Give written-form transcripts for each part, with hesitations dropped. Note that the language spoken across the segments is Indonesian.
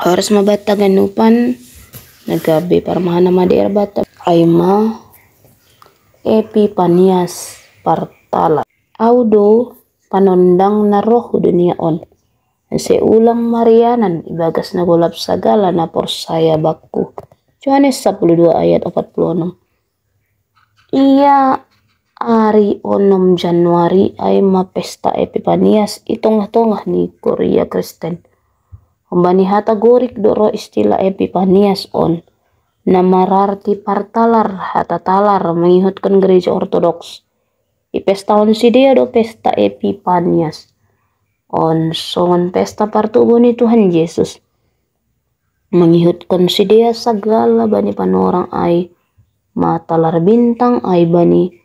Harus mabata ganupan nagabi para mahana mader bata ay Epipanias partala audo panondang na roh duniaon si ulang Marianan ibagas na gulap sagala na porsaya bakku. Yohanes 12 ayat 46. Iya ari 6 Januari ay mapesta Epipanias itong-tongah ni Korea Kristen. Kumbani hatagorik doro istilah Epipanias on na mararti partalar hatatalar mengihutkan gereja Ortodoks. Ipestawan si dia do pesta Epipanias on songon pesta partubo ni Tuhan Yesus. Mengihutkan si dia segala bani panorang ay matalar bintang ay bani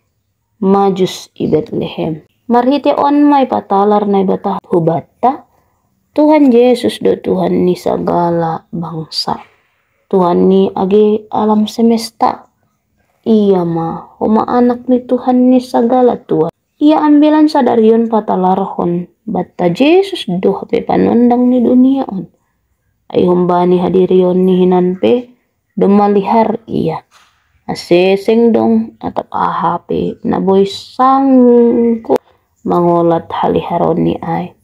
majus i Bethlehem. Marhiti on may patalar na ibata hubata Tuhan Yesus do Tuhan ni segala bangsa. Tuhan ni agi alam semesta. Iya huma anak ni Tuhan ni segala Tuhan. Ia ambilan sadarion patalarhon. Bata Yesus do hape panondang ni dunia on. Ay humbani hadirion ni hinanpe do malihar iya. Aseseng dong atap ahape na boy sangko mangolat haliharon ni ay.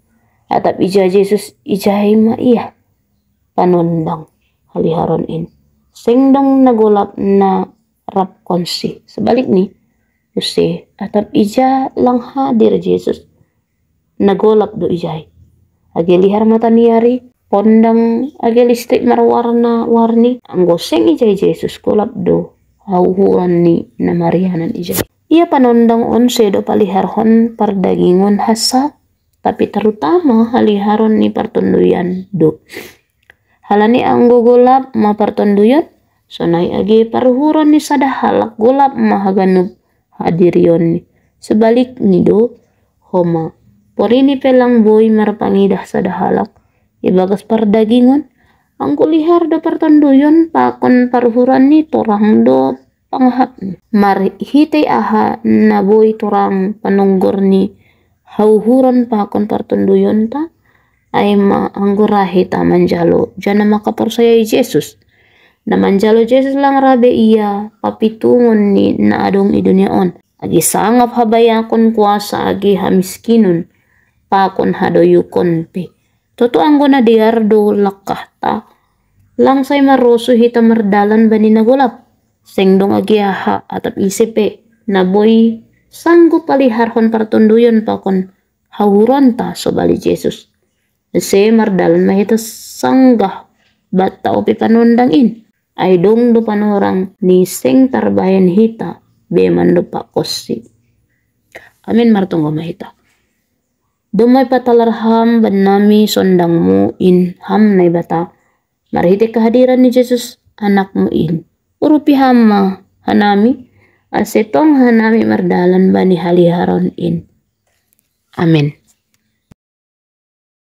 Atap ija Yesus ijay iya panondang haliharon in. Sengdong nagulap na rap konsi. Sebalik ni, usi atap ija lang hadir Yesus nagulap do ijay. Agilihar mata niyari pondang agilistrik marwarna warni anggoseng ijay Yesus kulap do hauhuan ni na Marianan ijay. Ia panondang onse do paliharhon pardagingon hasa tapi terutama haliharon ni partunduyan do. Halani ang gugulap mapartunduyan sonay agi paruhuron ni sada halak gulap mahaganub hadirion ni. Sebalik ni do homa porini pelang boy marpangidah sada halak ibagas pardagingon ang kulihar do partunduyan pakon paruhuran ni torang do panghap ni. Marhitay aha na boy torang panunggor ni hauhuron pakon partunduyon ta ay maanggurahi ta manjalo jana makaporsayai Yesus na manjalo Yesus lang rabe iya papitungon ni na adong idunia on agi sangap habayakon kuasa agi hamiskinon pakon hadoyukon pe toto anggo na diardo lakah ta langsay maroso hita mardalan bani nagulap sengdong agi aha atap isipe na boy sanggup paliharhon partunduyon pakon hauron ta sobali Yesus. Se mardalan mahita sanggah bata opi panondang in. Ay dong do panorang ni seng tarbayan hita beman do pakosi. Amin martunggo mahita. Dumay patalarham banami sondang mo in ham na bata. Marhiti kehadiran ni Yesus anak mo in. Urupi hama hanami. Asetong hanami mardalan bani haliharon in. Amin.